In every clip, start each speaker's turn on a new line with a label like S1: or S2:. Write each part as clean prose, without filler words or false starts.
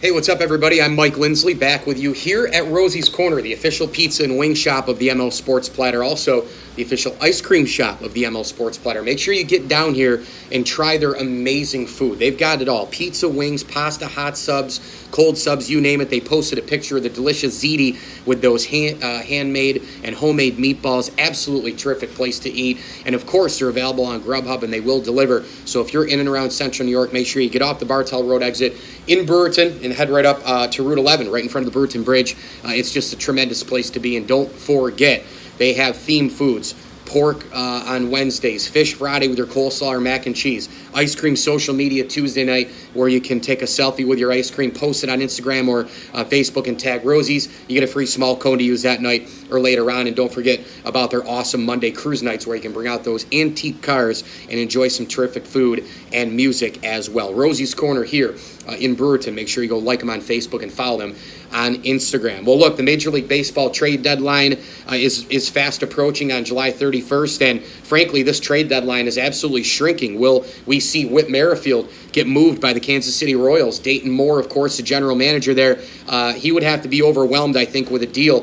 S1: Hey, what's up, everybody? I'm Mike Lindsley, back with you here at Rosie's Corner, the official pizza and wing shop of the ML Sports Platter, also the official ice cream shop of the ML Sports Platter. Make sure you get down here and try their amazing food. They've got it all. Pizza, wings, pasta, hot subs, cold subs, you name it. They posted a picture of the delicious ziti with those handmade and homemade meatballs. Absolutely terrific place to eat. And, of course, they're available on Grubhub, and they will deliver. So if you're in and around Central New York, make sure you get off the Bartell Road exit in Brewerton and head right up to Route 11, right in front of the Brewerton Bridge. It's just a tremendous place to be. And don't forget, they have themed foods. Pork on Wednesdays, fish Friday with your coleslaw or mac and cheese, ice cream social media Tuesday night where you can take a selfie with your ice cream, post it on Instagram or Facebook and tag Rosie's. You get a free small cone to use that night or later on. And don't forget about their awesome Monday cruise nights where you can bring out those antique cars and enjoy some terrific food and music as well. Rosie's Corner here in Brewerton. Make sure you go like them on Facebook and follow them on Instagram. Well, look, the Major League Baseball trade deadline is fast approaching on July 31st, and frankly, this trade deadline is absolutely shrinking. Will we see Whit Merrifield get moved by the Kansas City Royals? Dayton Moore, of course, the general manager there, he would have to be overwhelmed, I think, with a deal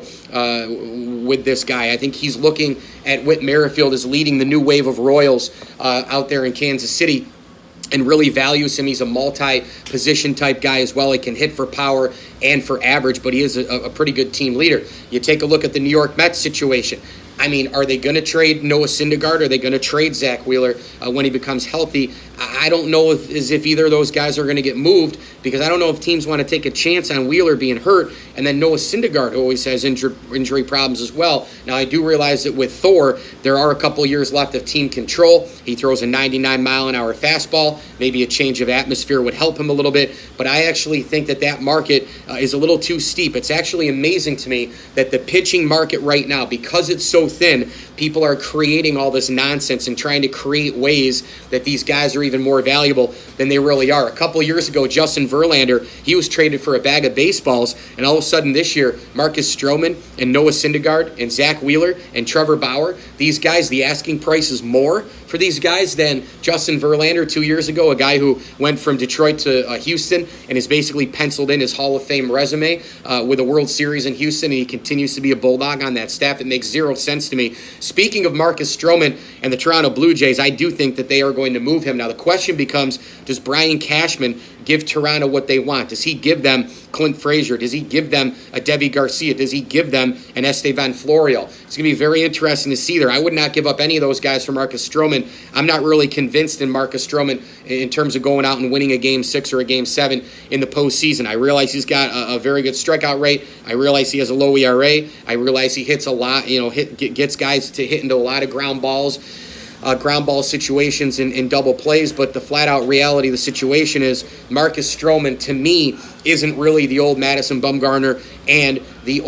S1: with this guy. I think he's looking at Whit Merrifield as leading the new wave of Royals out there in Kansas City, and really values him. He's a multi-position type guy as well. He can hit for power and for average, but he is a pretty good team leader. You take a look at the New York Mets situation. I mean, are they going to trade Noah Syndergaard? Are they going to trade Zach Wheeler when he becomes healthy? I don't know if either of those guys are going to get moved, because I don't know if teams want to take a chance on Wheeler being hurt, and then Noah Syndergaard always has injury problems as well. Now, I do realize that with Thor, there are a couple years left of team control. He throws a 99-mile-an-hour fastball. Maybe a change of atmosphere would help him a little bit, but I actually think that market is a little too steep. It's actually amazing to me that the pitching market right now, because it's so thin, people are creating all this nonsense and trying to create ways that these guys are even more valuable than they really are. A couple of years ago, Justin Verlander, he was traded for a bag of baseballs, and all of a sudden this year, Marcus Stroman and Noah Syndergaard and Zach Wheeler and Trevor Bauer, these guys, the asking price is more for these guys than Justin Verlander 2 years ago, a guy who went from Detroit to Houston and has basically penciled in his Hall of Fame resume with a World Series in Houston, and he continues to be a Bulldog on that staff. It makes zero sense to me. Speaking of Marcus Stroman and the Toronto Blue Jays, I do think that they are going to move him. Now, the question becomes, does Brian Cashman give Toronto what they want? Does he give them Clint Frazier? Does he give them a Devi Garcia? Does he give them an Estevan Florial? It's going to be very interesting to see there. I would not give up any of those guys for Marcus Stroman. I'm not really convinced in Marcus Stroman in terms of going out and winning a Game 6 or a Game 7 in the postseason. I realize he's got a very good strikeout rate. I realize he has a low ERA. I realize he hits a lot, gets guys to hit into a lot of ground ball situations in double plays, but the flat-out reality of the situation is Marcus Stroman, to me, isn't really the old Madison Bumgarner and the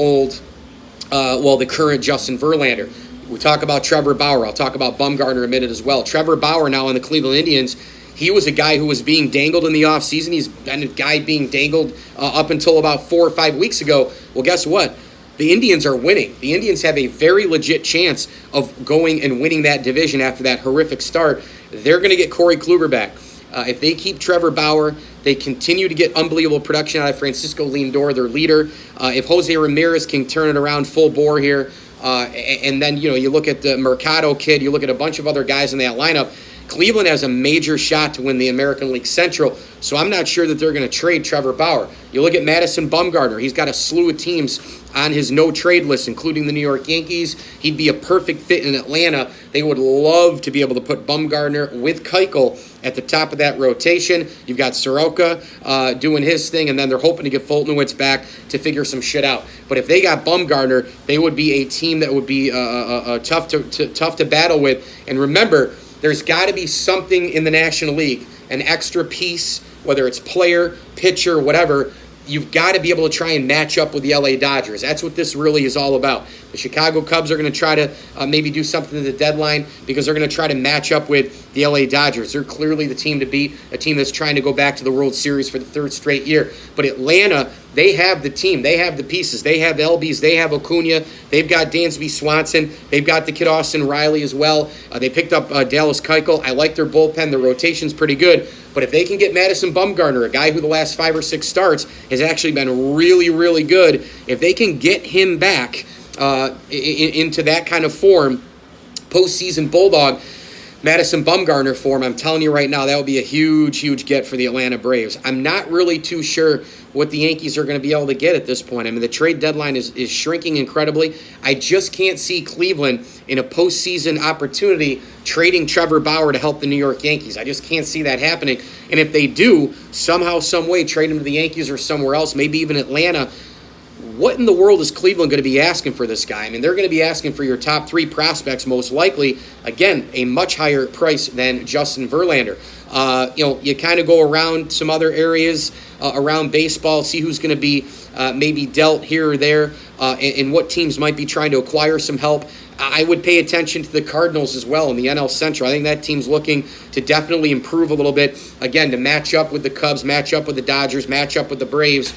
S1: the current Justin Verlander. We talk about Trevor Bauer. I'll talk about Bumgarner in a minute as well. Trevor Bauer now on the Cleveland Indians, he was a guy who was being dangled in the offseason. He's been a guy being dangled up until about 4 or 5 weeks ago. Well, guess what? The Indians are winning. The Indians have a very legit chance of going and winning that division after that horrific start. They're going to get Corey Kluber back. If they keep Trevor Bauer, they continue to get unbelievable production out of Francisco Lindor, their leader. If Jose Ramirez can turn it around full bore here, and then you look at the Mercado kid, you look at a bunch of other guys in that lineup, Cleveland has a major shot to win the American League Central, so I'm not sure that they're going to trade Trevor Bauer. You look at Madison Bumgarner. He's got a slew of teams on his no-trade list, including the New York Yankees. He'd be a perfect fit in Atlanta. They would love to be able to put Bumgarner with Keuchel at the top of that rotation. You've got Soroka doing his thing, and then they're hoping to get Foltynewicz back to figure some shit out. But if they got Bumgarner, they would be a team that would be tough to battle with. And remember, there's got to be something in the National League, an extra piece, whether it's player, pitcher, whatever. You've got to be able to try and match up with the LA Dodgers. That's what this really is all about. The Chicago Cubs are going to try to maybe do something at the deadline because they're going to try to match up with the LA Dodgers. They're clearly the team to beat, a team that's trying to go back to the World Series for the third straight year. But Atlanta, they have the team. They have the pieces. They have Elbies. They have Acuna. They've got Dansby Swanson. They've got the kid Austin Riley as well. They picked up Dallas Keuchel. I like their bullpen. Their rotation's pretty good. But if they can get Madison Bumgarner, a guy who the last 5 or 6 starts has actually been really, really good, if they can get him back into that kind of form, postseason Bulldog, Madison Bumgarner form, I'm telling you right now, that would be a huge, huge get for the Atlanta Braves. I'm not really too sure what the Yankees are going to be able to get at this point. I mean, the trade deadline is shrinking incredibly. I just can't see Cleveland in a postseason opportunity trading Trevor Bauer to help the New York Yankees. I just can't see that happening. And if they do, somehow, some way, trade him to the Yankees or somewhere else, maybe even Atlanta, what in the world is Cleveland going to be asking for this guy? I mean, they're going to be asking for your top 3 prospects, most likely. Again, a much higher price than Justin Verlander. You kind of go around some other areas around baseball, see who's going to be maybe dealt here or there, and what teams might be trying to acquire some help. I would pay attention to the Cardinals as well in the NL Central. I think that team's looking to definitely improve a little bit, again, to match up with the Cubs, match up with the Dodgers, match up with the Braves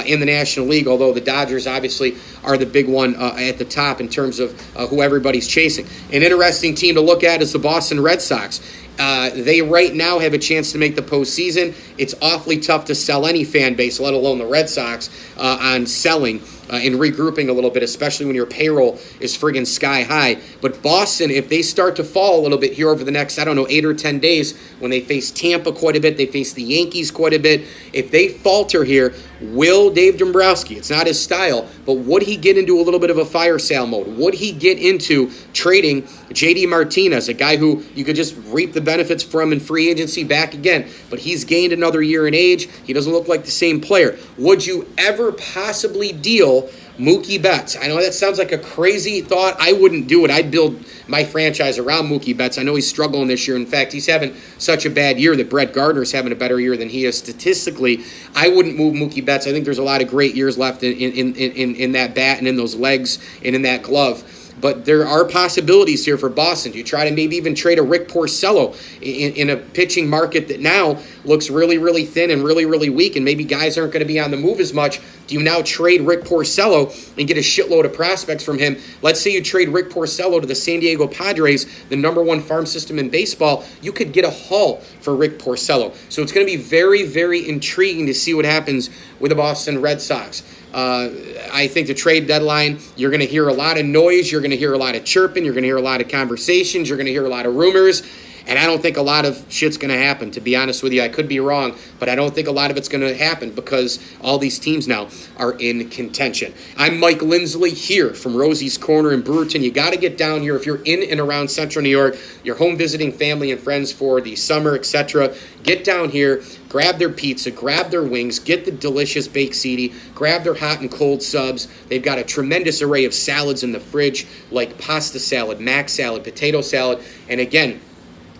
S1: in the National League, although the Dodgers obviously are the big one at the top in terms of who everybody's chasing. An interesting team to look at is the Boston Red Sox. They right now have a chance to make the postseason. It's awfully tough to sell any fan base, let alone the Red Sox, on selling and regrouping a little bit, especially when your payroll is friggin' sky high. But Boston, if they start to fall a little bit here over the next, 8 or 10 days, when they face Tampa quite a bit, they face the Yankees quite a bit, if they falter here, will Dave Dombrowski, it's not his style, but would he get into a little bit of a fire sale mode? Would he get into trading J.D. Martinez, a guy who you could just reap the benefits from in free agency back again, but he's gained another year in age. He doesn't look like the same player. Would you ever possibly deal Mookie Betts? I know that sounds like a crazy thought. I wouldn't do it. I'd build my franchise around Mookie Betts. I know he's struggling this year. In fact, he's having such a bad year that Brett Gardner's having a better year than he is statistically. I wouldn't move Mookie Betts. I think there's a lot of great years left in that bat and in those legs and in that glove. But there are possibilities here for Boston. Do you try to maybe even trade a Rick Porcello in a pitching market that now looks really, really thin and really, really weak, and maybe guys aren't going to be on the move as much? Do you now trade Rick Porcello and get a shitload of prospects from him? Let's say you trade Rick Porcello to the San Diego Padres, the number 1 farm system in baseball. You could get a haul for Rick Porcello. So it's going to be very, very intriguing to see what happens with the Boston Red Sox. I think the trade deadline, you're going to hear a lot of noise, you're going to hear a lot of chirping, you're going to hear a lot of conversations, you're going to hear a lot of rumors, and I don't think a lot of shit's going to happen, to be honest with you. I could be wrong, but I don't think a lot of it's going to happen because all these teams now are in contention. I'm Mike Lindsley here from Rosie's Corner in Brewerton. You got to get down here if you're in and around Central New York, you're home visiting family and friends for the summer, etc. Get down here, grab their pizza, grab their wings, get the delicious baked ziti, grab their hot and cold subs. They've got a tremendous array of salads in the fridge, like pasta salad, mac salad, potato salad, and again,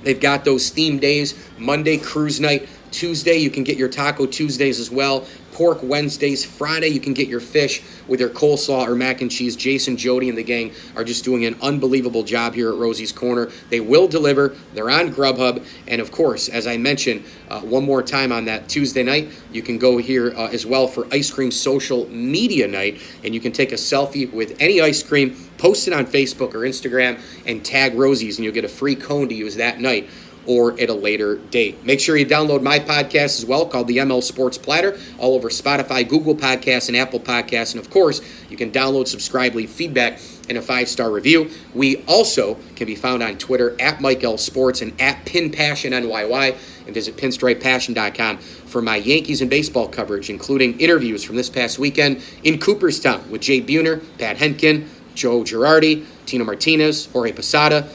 S1: they've got those theme days. Monday, cruise night. Tuesday, you can get your Taco Tuesdays as well. Pork Wednesdays. Friday, you can get your fish with your coleslaw or mac and cheese. Jason, Jody, and the gang are just doing an unbelievable job here at Rosie's Corner. They will deliver. They're on Grubhub. And, of course, as I mentioned, one more time on that Tuesday night, you can go here as well for Ice Cream Social Media Night, and you can take a selfie with any ice cream, post it on Facebook or Instagram, and tag Rosie's, and you'll get a free cone to use that night or at a later date. Make sure you download my podcast as well, called the ML Sports Platter, all over Spotify, Google Podcasts, and Apple Podcasts. And, of course, you can download, subscribe, leave feedback, and a 5-star review. We also can be found on Twitter at Mike L Sports and at PinPassionNYY, and visit PinstripePassion.com for my Yankees and baseball coverage, including interviews from this past weekend in Cooperstown with Jay Buhner, Pat Henkin, Joe Girardi, Tino Martinez, Jorge Posada,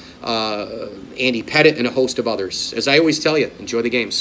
S1: Andy Pettit, and a host of others. As I always tell you, enjoy the games.